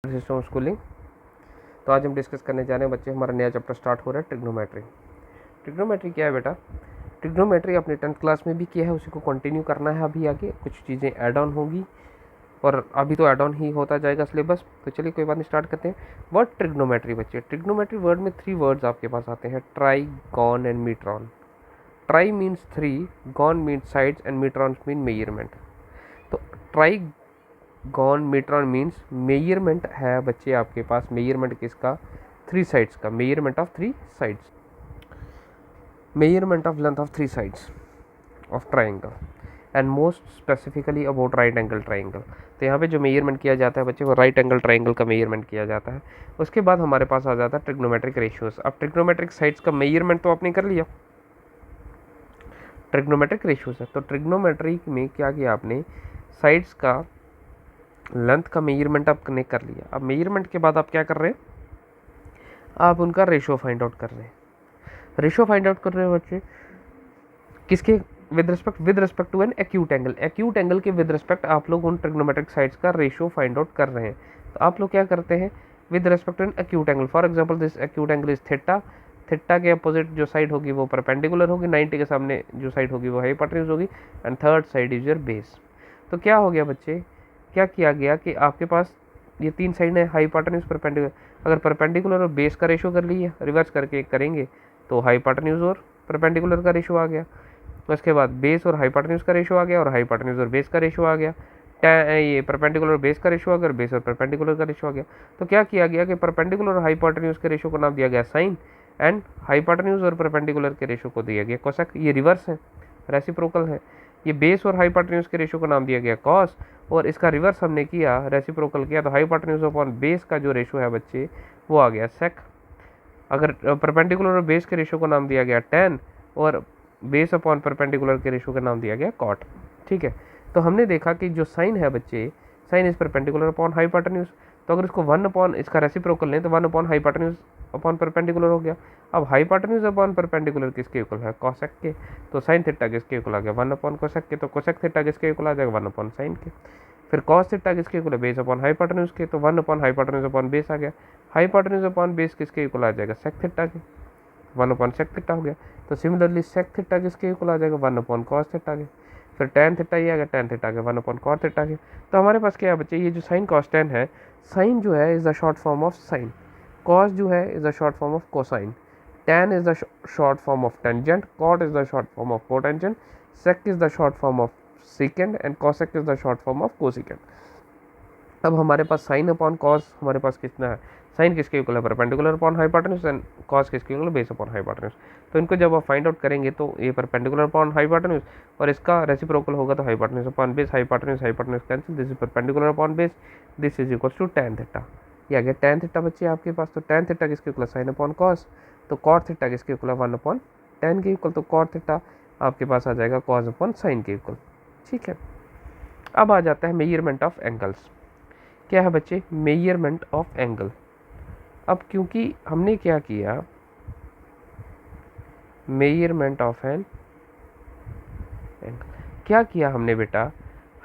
System schooling. तो आज हम डिस्कस करने जा रहे हैं बच्चे, हमारा नया चैप्टर स्टार्ट हो रहा है ट्रिग्नोमेट्री। ट्रिग्नोमेट्री क्या है बेटा? ट्रिग्नोमेट्री अपने 10th क्लास में भी किया है, उसी को कंटिन्यू करना है। अभी आगे कुछ चीज़ें ऐड ऑन होंगी और अभी तो ऐड ऑन ही होता जाएगा सिलेबस। तो चलिए कोई बात नहीं, स्टार्ट करते हैं। वर्ड ट्रिग्नोमेट्री बच्चे, ट्रिग्नोमेट्री वर्ड में 3 वर्ड्स आपके पास आते हैं, tri, gon and metron. Tri means 3, gon means sides and metron mean measurement. तो tri gon metron means measurement है बच्चे आपके पास। मेजरमेंट किसका? 3 साइड्स का, measurement of 3 sides, measurement of length of 3 sides of triangle and most specifically about right angle triangle. तो यहाँ पे जो मेजरमेंट किया जाता है बच्चे, वो राइट एंगल ट्राइंगल का मेजरमेंट किया जाता है। उसके बाद हमारे पास आ जाता है ट्रिग्नोमेट्रिक रेशियोज। अब ट्रिग्नोमेट्रिक साइड्स का मेजरमेंट तो आपने कर लिया, ट्रिग्नोमेट्रिक रेशियोज है। तो ट्रिग्नोमेट्री में क्या किया आपने? साइड्स का लेंथ का मेजरमेंट आपने कर लिया। अब मेजरमेंट के बाद आप क्या कर रहे हैं? आप उनका रेशियो फाइंड आउट कर रहे हैं। रेशियो फाइंड आउट कर रहे हो बच्चे किसके? With respect to an acute angle. Acute angle के विद रिस्पेक्ट आप लोग उन ट्रिग्नोमेट्रिक साइड्स का रेशियो फाइंड आउट कर रहे हैं। तो आप लोग क्या करते हैं? With respect to an acute angle, for example this acute angle is theta. Theta के अपोजिट जो साइड होगी वो परपेंडिकुलर होगी, 90 के सामने जो साइड होगी वो हाइपोटेन्यूज होगी, and third side is your base. तो क्या हो गया बच्चे? क्या किया गया कि आपके पास ये 3 साइड है, हाइपोटेन्यूज, परपेंडिकुलर। अगर परपेंडिकुलर और बेस का रेशियो कर लिया, रिवर्स करके करेंगे तो हाइपोटेन्यूज और परपेंडिकुलर का रेशियो आ गया। उसके बाद बेस और हाइपोटेन्यूज का रेशियो आ गया, और हाइपोटेन्यूज और बेस का रेशियो आ गया। ये परपेंडिकुलर और बेस का रेशियो आ गया, और बेस और परपेंडिकुलर का रेशियो आ गया। तो क्या किया गया कि परपेंडिकुलर और हाइपोटेन्यूज के रेशियो को नाम दिया गया साइन, एंड हाइपोटेन्यूज और परपेंडिकुलर के रेशियो को दिया गया कोसेक। ये रिवर्स है, रेसिप्रोकल है। ये बेस और हाइपोटेन्यूज के रेशियो को नाम दिया गया कॉस, और इसका रिवर्स हमने किया, रेसिप्रोकल किया, तो हाइपोटेन्यूज अपॉन बेस का जो रेशियो है बच्चे वो आ गया सेक। अगर परपेंडिकुलर और बेस के रेशियो को नाम दिया गया टेन, और बेस अपॉन परपेंडिकुलर के रेशियो का नाम दिया गया कॉट। ठीक है, तो हमने देखा कि जो साइन है बच्चे, sine is perpendicular upon hypotenuse. तो अगर इसको 1 अपॉन इसका रेसिप्रोकल लें तो 1 अपॉन हाइपोटेन्यूज अपॉन परपेंडिकुलर हो गया। अब हाइपोटेन्यूज अपॉन परपेंडिकुलर किसके इक्वल है? कोसेक के। तो साइन थीटा किसके इक्वल आ गया? 1 अपॉन कोसेक के। तो कोसेक थीटा किसके इक्वल आ जाएगा? 1 अपॉन साइन के। फिर कॉस थीटा किसके इक्वल है? बेस अपॉन हाइपोटेन्यूज के। तो 1 अपॉन हाइपोटेन्यूज अपॉन बेस आ गया। हाइपोटेन्यूज अपॉन बेस किसके इक्वल आ जाएगा? सेक थीटा के। 1 अपॉन सेक थीटा हो गया। तो सिमिलरली सेक थीटा किसके इक्वल आ जाएगा? 1 अपॉन कॉस थीटा के। फिर टैन थीटा ये आ गया, टैन थीटा के 1 अपॉन कॉट थीटा के। तो हमारे पास क्या है बच्चे? ये जो साइन कॉस टैन है, साइन जो है is the short form of sine, cos जो है is the short form of cosine, tan is the short form of tangent, cot is the short form of cotangent, sec is the short form of secant, and cosec is the short form of cosecant. अब हमारे पास sign upon cos हमारे पास कितना है? Sign किसके equal है? Perpendicular upon hypotenuse, and cos किसके equal है? Base upon hypotenuse. तो इनको जब आप फाइंड आउट करेंगे तो ये परपेंडिकुलर अपॉन हाइपोटेन्यूज, और इसका रेसिप्रोकल होगा तो hypotenuse upon base, hypotenuse hypotenuse cancel, this is perpendicular upon base, this is equal to tan theta. ये आ गया टैन थीटा बच्चे आपके पास। तो टैन थीटा किसके इक्वल है? Sine upon cos. तो कॉट थीटा किसके इक्वल है? 1 अपॉन टैन के इक्वल। तो कॉट थीटा आपके पास आ जाएगा कॉस अपॉन साइन के इक्वल। ठीक है, अब आ जाता है मेजरमेंट ऑफ एंगल्स। क्या है बच्चे? Measurement of angle. अब क्योंकि हमने क्या किया, मेजरमेंट ऑफ एन एंगल क्या किया हमने बेटा?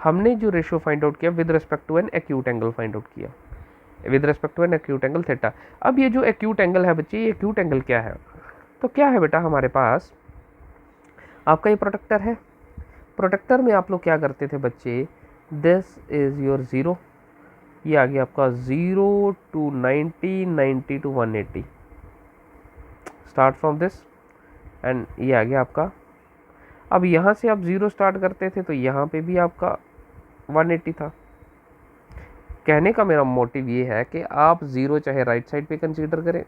हमने जो रेशियो फाइंड आउट किया with respect to an acute angle find out किया, with respect to an acute angle theta. अब ये जो एक्यूट एंगल है बच्चे, ये एक्यूट एंगल क्या है? तो क्या है बेटा हमारे पास? आपका ये प्रोटेक्टर है। प्रोटेक्टर में आप लोग क्या करते थे बच्चे? दिस इज योर जीरो, ये आ गया आपका 0 to 90, 90 to 180, start from this, and ये आ गया आपका। अब यहाँ से आप 0 स्टार्ट करते थे तो यहाँ पे भी आपका 180 था। कहने का मेरा मोटिव ये है कि आप 0 चाहे राइट साइड पे कंसीडर करें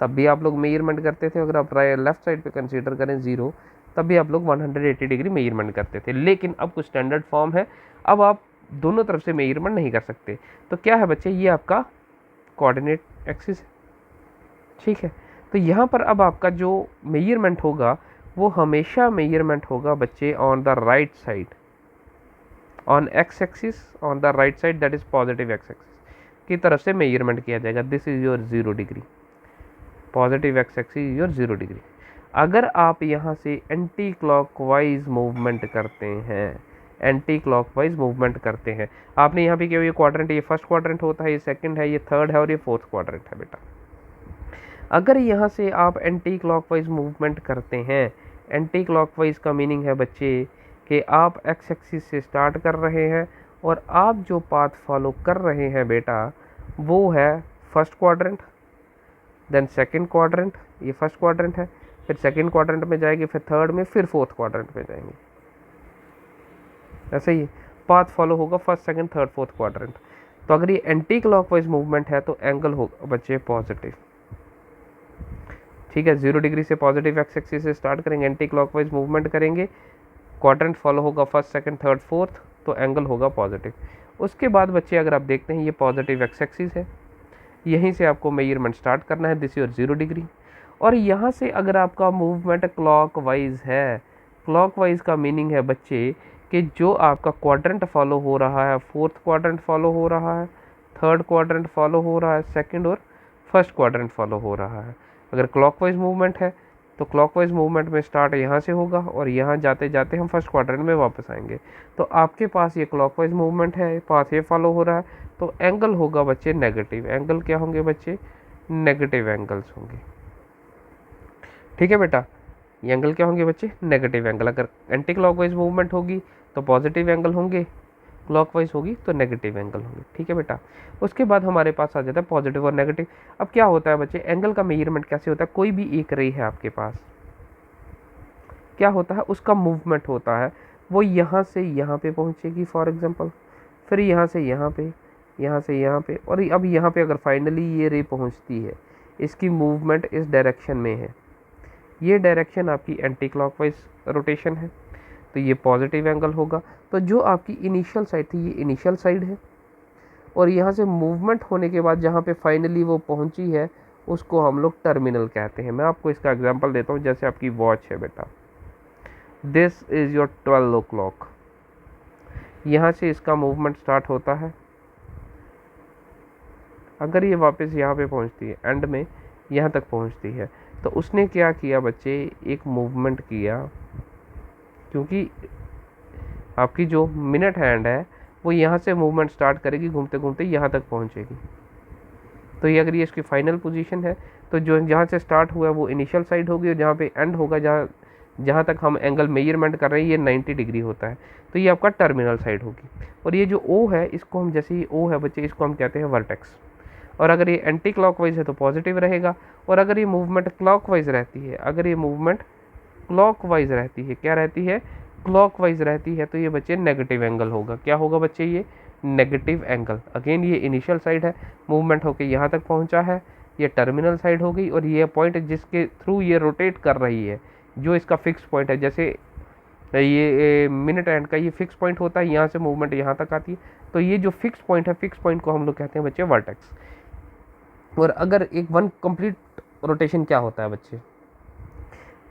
तब भी आप लोग मेजरमेंट करते थे, अगर आप लेफ्ट साइड पे कंसीडर करें 0 तब भी आप लोग 180 डिग्री मेजरमेंट करते थे। लेकिन अब कुछ स्टैंडर्ड फॉर्म है, अब आप दोनों तरफ से मेजरमेंट नहीं कर सकते। तो क्या है बच्चे? ये आपका कोऑर्डिनेट एक्सिस है। ठीक है, तो यहाँ पर अब आपका जो मेजरमेंट होगा वो हमेशा मेजरमेंट होगा बच्चे on the right side, on x axis, on the right side, that is positive x axis की तरफ से मेजरमेंट किया जाएगा। This is your 0 degree, positive x axis your 0 degree. अगर आप यहाँ से एंटी क्लॉकवाइज मूवमेंट करते हैं, एंटी क्लॉकवाइज मूवमेंट करते हैं। आपने यहाँ पे क्या, ये क्वाड्रेंट, ये फर्स्ट क्वाड्रेंट होता है, ये सेकंड है, ये थर्ड है और ये फोर्थ क्वाड्रेंट है बेटा। अगर यहाँ से आप एंटी क्लॉकवाइज मूवमेंट करते हैं, एंटी क्लॉकवाइज का मीनिंग है बच्चे कि आप एक्स एक्सिस से स्टार्ट कर रहे हैं और आप जो पाथ फॉलो कर रहे हैं बेटा वो है first quadrant, then second quadrant, ये फर्स्ट क्वाड्रेंट है, फिर सेकंड क्वाड्रेंट में जाएंगे, फिर थर्ड में, फिर फोर्थ क्वाड्रेंट में जाएंगे। ऐसे ही पाथ फॉलो होगा first second third fourth quadrant. तो अगर ये एंटी क्लॉकवाइज मूवमेंट है तो एंगल होगा बच्चे पॉजिटिव। ठीक है, 0 डिग्री से पॉजिटिव एक्स एक्सिस से स्टार्ट करेंगे, एंटी क्लॉकवाइज मूवमेंट करेंगे, क्वाड्रेंट फॉलो होगा फर्स्ट सेकंड थर्ड फोर्थ, तो एंगल होगा पॉजिटिव। उसके बाद बच्चे अगर आप देखते हैं ये पॉजिटिव एक्स एक्सिस है, यहीं से आपको मेजरमेंट स्टार्ट करना है, दिस योर 0 डिग्री। और यहाँ से अगर आपका मूवमेंट क्लॉकवाइज है, क्लॉकवाइज का मीनिंग है बच्चे कि जो आपका क्वाड्रेंट फॉलो हो रहा है, फोर्थ क्वाड्रेंट फॉलो हो रहा है, थर्ड क्वाड्रेंट फॉलो हो रहा है, सेकंड और फर्स्ट क्वाड्रेंट फॉलो हो रहा है। अगर क्लॉकवाइज मूवमेंट है तो क्लॉकवाइज मूवमेंट में स्टार्ट यहाँ से होगा और यहाँ जाते जाते हम फर्स्ट क्वाड्रेंट में वापस आएंगे। तो आपके पास ये क्लॉकवाइज मूवमेंट है, पाथ ये फॉलो हो रहा है, तो एंगल होगा बच्चे नेगेटिव। एंगल क्या होंगे बच्चे? नेगेटिव एंगल्स होंगे। ठीक है बेटा, ये एंगल क्या होंगे बच्चे? Negative angle. अगर एंटी क्लॉकवाइज मूवमेंट होगी तो पॉजिटिव एंगल होंगे, क्लॉकवाइज होगी तो नेगेटिव एंगल होंगे। ठीक है बेटा, उसके बाद हमारे पास आ जाता है पॉजिटिव और नेगेटिव। अब क्या होता है बच्चे, एंगल का मेजरमेंट कैसे होता है? कोई भी एक रे है आपके पास, क्या होता है उसका मूवमेंट होता है, वो यहाँ से यहाँ पे पहुँचेगी फॉर एग्जांपल, फिर यहाँ से यहाँ पे, यहाँ से यहाँ पे, और अब यहाँ पे अगर फाइनली ये रे पहुँचती है, इसकी मूवमेंट इस डायरेक्शन में है, ये डायरेक्शन आपकी एंटी क्लॉकवाइज रोटेशन है, तो ये पॉजिटिव एंगल होगा। तो जो आपकी इनिशियल साइड थी ये इनिशियल साइड है, और यहाँ से मूवमेंट होने के बाद जहाँ पे फाइनली वो पहुँची है उसको हम लोग टर्मिनल कहते हैं। मैं आपको इसका एग्जांपल देता हूँ, जैसे आपकी वॉच है बेटा, दिस इज़ योर 12 o'clock, यहाँ से इसका मूवमेंट स्टार्ट होता है, अगर ये वापस यहाँ पे पहुँचती है, एंड में यहाँ तक पहुँचती है, तो उसने क्या किया बच्चे, एक मूवमेंट किया, क्योंकि आपकी जो मिनट हैंड है वो यहाँ से मूवमेंट स्टार्ट करेगी, घूमते घूमते यहाँ तक पहुँचेगी। तो ये अगर ये इसकी फाइनल पोजीशन है, तो जो जहाँ से स्टार्ट हुआ है वो इनिशियल साइड होगी, और जहाँ पे एंड होगा, जहाँ जहाँ तक हम एंगल मेजरमेंट कर रहे हैं, ये 90 डिग्री होता है, तो ये आपका टर्मिनल साइड होगी। और ये जो ओ है, इसको हम, जैसे ये ओ है बच्चे, इसको हम कहते हैं वर्टेक्स। और अगर ये एंटी क्लॉकवाइज है तो पॉजिटिव रहेगा, और अगर ये मूवमेंट क्लॉकवाइज रहती है, अगर ये मूवमेंट क्लॉकवाइज रहती है, क्या रहती है? क्लॉकवाइज रहती है, तो ये बच्चे नेगेटिव एंगल होगा। क्या होगा बच्चे? ये नेगेटिव एंगल। अगेन ये इनिशियल साइड है, मूवमेंट होके यहाँ तक पहुँचा है, ये टर्मिनल साइड हो गई, और ये पॉइंट जिसके थ्रू ये रोटेट कर रही है, जो इसका फिक्स पॉइंट है, जैसे ये मिनट एंड का ये फिक्स पॉइंट होता है, यहाँ से मूवमेंट यहाँ तक आती है, तो ये जो फिक्स पॉइंट है, फिक्स पॉइंट को हम लोग कहते हैं बच्चे वर्टेक्स। और अगर एक वन कंप्लीट रोटेशन क्या होता है बच्चे?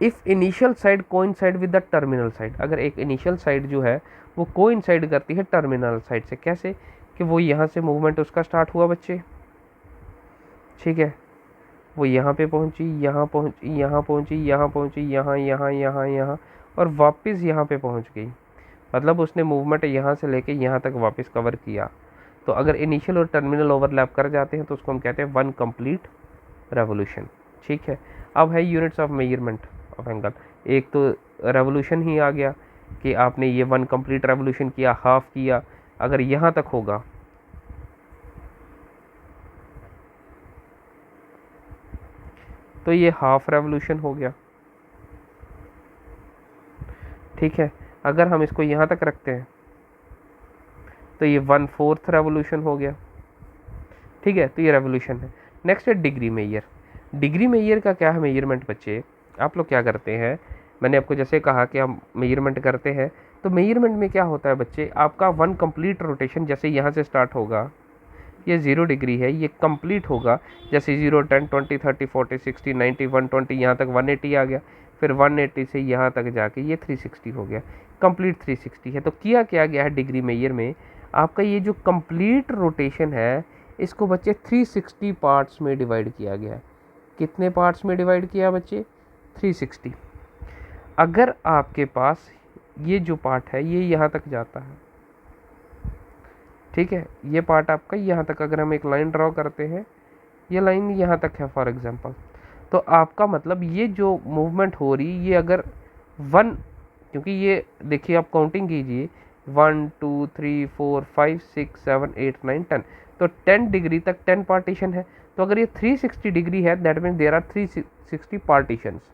If initial side coincide with the terminal side, अगर एक इनिशियल साइड जो है वो कोइंसाइड करती है टर्मिनल साइड से, कैसे? कि वो यहाँ से मूवमेंट उसका स्टार्ट हुआ बच्चे, ठीक है, वो यहाँ पे पहुँची, यहाँ पहुँची, यहाँ पहुँची, यहाँ पहुँची, यहाँ यहाँ यहाँ यहाँ, और वापस यहाँ पे पहुँच गई, मतलब उसने मूवमेंट यहाँ से लेके यहाँ तक वापस कवर किया। तो अगर इनिशियल और टर्मिनल ओवरलैप कर जाते हैं तो उसको हम कहते हैं वन कंप्लीट रेवोल्यूशन। ठीक है, अब है units of measurement of angle. एक तो रेवोल्यूशन ही आ गया कि आपने ये वन कंप्लीट रेवोल्यूशन किया, हाफ किया, अगर यहाँ तक होगा तो ये हाफ रेवोल्यूशन हो गया। ठीक है, अगर हम इसको यहाँ तक रखते हैं तो ये 1/4 रेवोल्यूशन हो गया। ठीक है, तो ये रेवोल्यूशन है। नेक्स्ट है डिग्री मेजर। डिग्री मेजर का क्या है मेजरमेंट बच्चे? आप लोग क्या करते हैं, मैंने आपको जैसे कहा कि हम मेजरमेंट करते हैं, तो मेजरमेंट में क्या होता है बच्चे, आपका वन कंप्लीट रोटेशन, जैसे यहाँ से स्टार्ट होगा, ये 0 डिग्री है, ये कंप्लीट होगा, जैसे 0, 10, 20, 30, 40, 60, 90, 120, यहाँ तक 180 आ गया, फिर 180 से यहाँ तक जाके ये 360 हो गया, कंप्लीट 360 है। तो किया क्या गया है डिग्री मेजर में, आपका ये जो कंप्लीट रोटेशन है इसको बच्चे 360 पार्ट्स में डिवाइड किया गया है। कितने पार्ट्स में डिवाइड किया बच्चे? 360। अगर आपके पास ये जो पार्ट है ये यहाँ तक जाता है, ठीक है, ये पार्ट आपका यहाँ तक, अगर हम एक लाइन ड्रॉ करते हैं, ये लाइन यहाँ तक है फॉर एग्जांपल, तो आपका मतलब ये जो मूवमेंट हो रही ये अगर 1, क्योंकि ये देखिए आप काउंटिंग कीजिए 1 2 3 4 5 6 7 8 9 10, तो 10 डिग्री तक 10 पार्टीशन है। तो अगर ये 360 डिग्री है that means there are 360 partitions.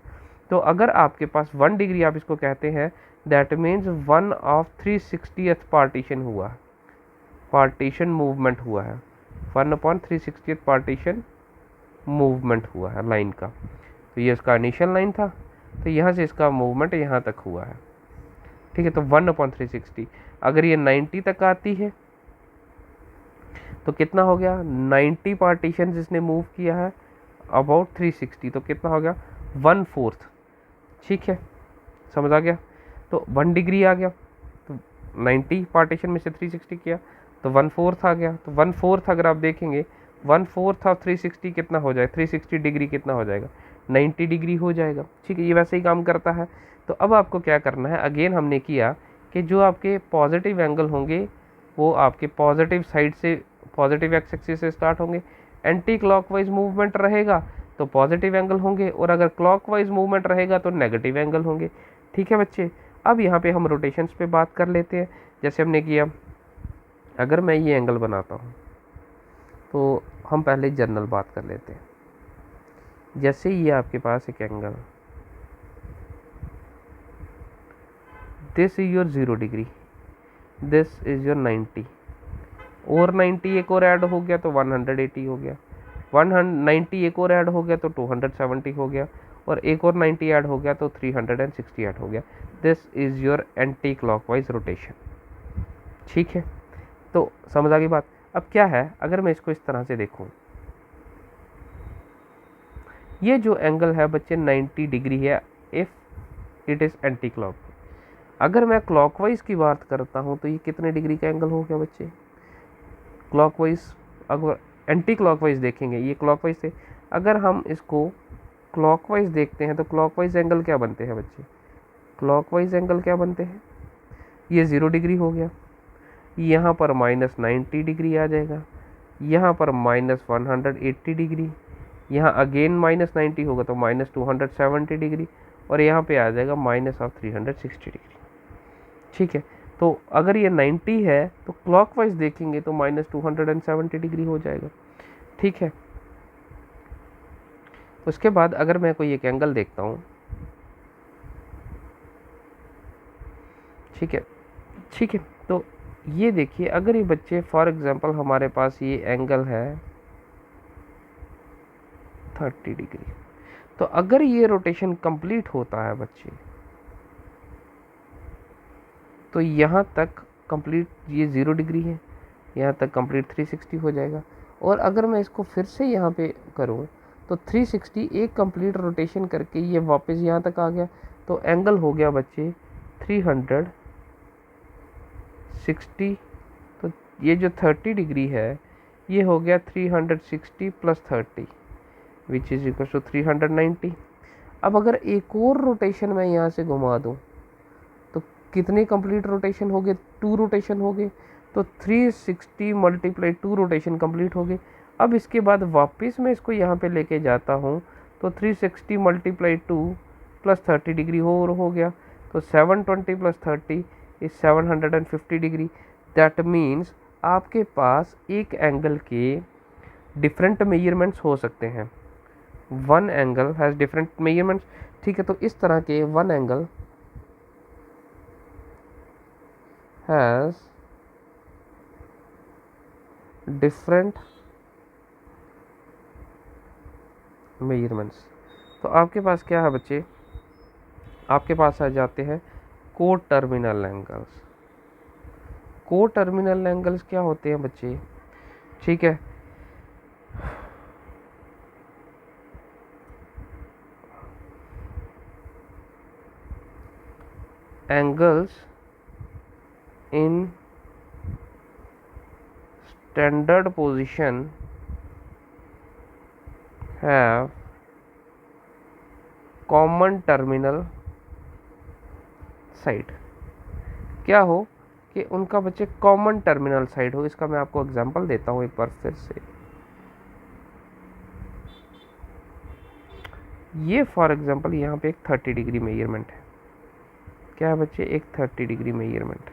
तो अगर आपके पास 1 डिग्री आप इसको कहते हैं, that means 1 of 360th partition हुआ, पार्टीशन मूवमेंट हुआ है, 1/360th पार्टीशन मूवमेंट हुआ है लाइन का। तो ये इसका इनिशियल लाइन था, तो यहाँ से इसका मूवमेंट यहाँ तक हुआ है, ठीक है। तो 1/360, अगर ये 90 तक आती है तो कितना हो गया, 90 पार्टीशन जिसने मूव किया है अबाउट 360, तो कितना हो गया 1/4, ठीक है, समझ आ गया। तो 1 डिग्री आ गया, तो 90 पार्टीशन में से 360 किया तो 1/4 आ गया। तो 1/4 अगर आप देखेंगे 1/4 ऑफ 360 कितना हो जाए, 360 डिग्री कितना हो जाएगा, 90 डिग्री हो जाएगा, ठीक है। ये वैसे ही काम करता है। तो अब आपको क्या करना है, अगेन हमने किया कि जो आपके पॉजिटिव एंगल होंगे वो आपके पॉजिटिव साइड से, पॉजिटिव एक्स एक्सिस से स्टार्ट होंगे, एंटी क्लॉकवाइज मूवमेंट रहेगा तो पॉजिटिव एंगल होंगे, और अगर क्लॉकवाइज मूवमेंट रहेगा तो नेगेटिव एंगल होंगे, ठीक है बच्चे। अब यहाँ पे हम रोटेशंस पे बात कर लेते हैं। जैसे हमने किया, अगर मैं ये एंगल बनाता हूँ तो हम पहले जनरल बात कर लेते हैं। जैसे ये आपके पास एक angle, this is your 0 degree, this is your 90, और 90 एक और ऐड हो गया तो 180 हो गया, 190 एक और ऐड हो गया तो 270 हो गया, और एक और 90 ऐड हो गया तो 360 ऐड हो गया। This is your anti clockwise rotation, ठीक है। तो समझ आ गई बात। अब क्या है, अगर मैं इसको इस तरह से देखूं, ये जो एंगल है बच्चे 90 डिग्री है if it is anti clock. अगर मैं क्लॉकवाइज की बात करता हूं तो ये कितने डिग्री का एंगल हो गया बच्चे, क्लॉकवाइज। अगर एंटी क्लॉकवाइज देखेंगे, ये क्लॉकवाइज से, अगर हम इसको क्लॉकवाइज देखते हैं तो क्लॉकवाइज एंगल क्या बनते हैं बच्चे, क्लॉकवाइज एंगल क्या बनते हैं, ये 0 डिग्री हो गया, यहाँ पर -90 डिग्री आ जाएगा, यहाँ पर -180 डिग्री, यहाँ अगेन -90 होगा तो -270 डिग्री, और यहाँ पे आ जाएगा -360 डिग्री, ठीक है। तो अगर ये 90 है तो क्लॉकवाइज देखेंगे तो -270 डिग्री हो जाएगा, ठीक है। उसके बाद अगर मैं कोई एक एंगल देखता हूँ, ठीक है, ठीक है, तो ये देखिए, अगर ये बच्चे फॉर एग्जांपल हमारे पास ये एंगल है 30 डिग्री, तो अगर ये रोटेशन कंप्लीट होता है बच्चे तो यहाँ तक कंप्लीट, ये 0 डिग्री है, यहाँ तक कंप्लीट 360 हो जाएगा। और अगर मैं इसको फिर से यहाँ पे करूँ तो 360 एक कंप्लीट रोटेशन करके ये वापस यहाँ तक आ गया, तो एंगल हो गया बच्चे 360। तो ये जो 30 डिग्री है ये हो गया 360 + 30 विच इज इक्वल टू 390। अब अगर एक और रोटेशन मैं यहाँ से घुमा दूँ तो कितने कंप्लीट रोटेशन हो गए, 2 रोटेशन हो गए, तो 360 × 2 रोटेशन कंप्लीट हो गए। अब इसके बाद वापस मैं इसको यहाँ पे लेके जाता हूँ तो 360 × 2 + 30 डिग्री हो गया, तो 720 + 30 इज 750 डिग्री। दैट मीन्स आपके पास एक एंगल के डिफरेंट मेजरमेंट्स हो सकते हैं, one angle has different measurements, ठीक है। तो इस तरह के one angle has different measurements. तो आपके पास क्या है बच्चे, आपके पास आ जाते हैं को टर्मिनल एंगल्स। को टर्मिनल एंगल्स क्या होते हैं बच्चे, ठीक है, angles in standard position have common terminal side. क्या हो कि उनका बच्चे कॉमन टर्मिनल साइड हो। इसका मैं आपको एग्जांपल देता हूँ एक बार फिर से। ये फॉर एग्जांपल यहाँ पे एक 30 डिग्री मेजरमेंट है। क्या है बच्चे? एक 30 डिग्री मेजरमेंट।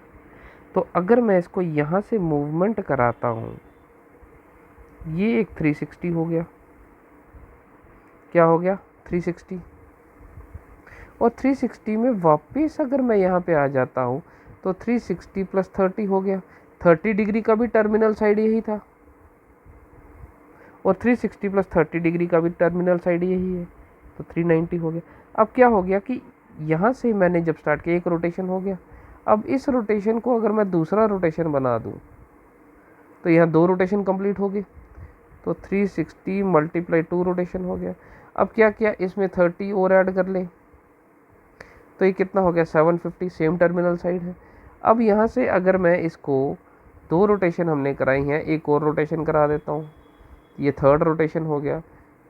तो अगर मैं इसको यहाँ से मूवमेंट कराता हूँ, ये एक 360 हो गया। क्या हो गया? 360। और 360 में वापस अगर मैं यहाँ पे आ जाता हूँ तो 360 प्लस 30 हो गया। 30 डिग्री का भी टर्मिनल साइड यही था और 360 प्लस 30 डिग्री का भी टर्मिनल साइड यही है, तो 390 हो गया। अब क्या हो गया कि यहाँ से मैंने जब स्टार्ट किया एक रोटेशन हो गया। अब इस रोटेशन को अगर मैं दूसरा रोटेशन बना दूँ तो यहाँ 2 रोटेशन कंप्लीट हो गए, तो 360 मल्टीप्लाई 2 रोटेशन हो गया। अब क्या किया, इसमें 30 और ऐड कर लें तो ये कितना हो गया? 750। सेम टर्मिनल साइड है। अब यहाँ से अगर मैं इसको 2 रोटेशन हमने कराई हैं, एक और रोटेशन करा देता हूँ, ये थर्ड रोटेशन हो गया,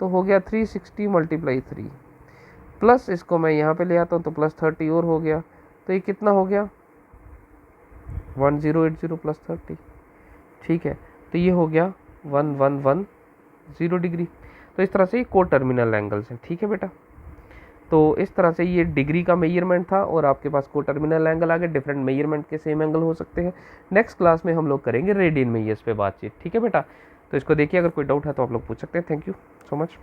तो हो गया 360 मल्टीप्लाई 3 प्लस इसको मैं यहाँ पे ले आता हूँ तो प्लस 30 और हो गया, तो ये कितना हो गया? 1080 प्लस 30। ठीक है, तो ये हो गया 1110 डिग्री। तो इस तरह से ये को टर्मिनल एंगल्स हैं। ठीक है बेटा, तो इस तरह से ये डिग्री का मेजरमेंट था और आपके पास को टर्मिनल एंगल आ गए। डिफरेंट मेजरमेंट के सेम एंगल हो सकते हैं। नेक्स्ट क्लास में हम लोग करेंगे रेडियन मेजर्स पे बातचीत। ठीक है बेटा, तो इसको देखिए, अगर कोई डाउट है तो आप लोग पूछ सकते हैं। Thank you so much.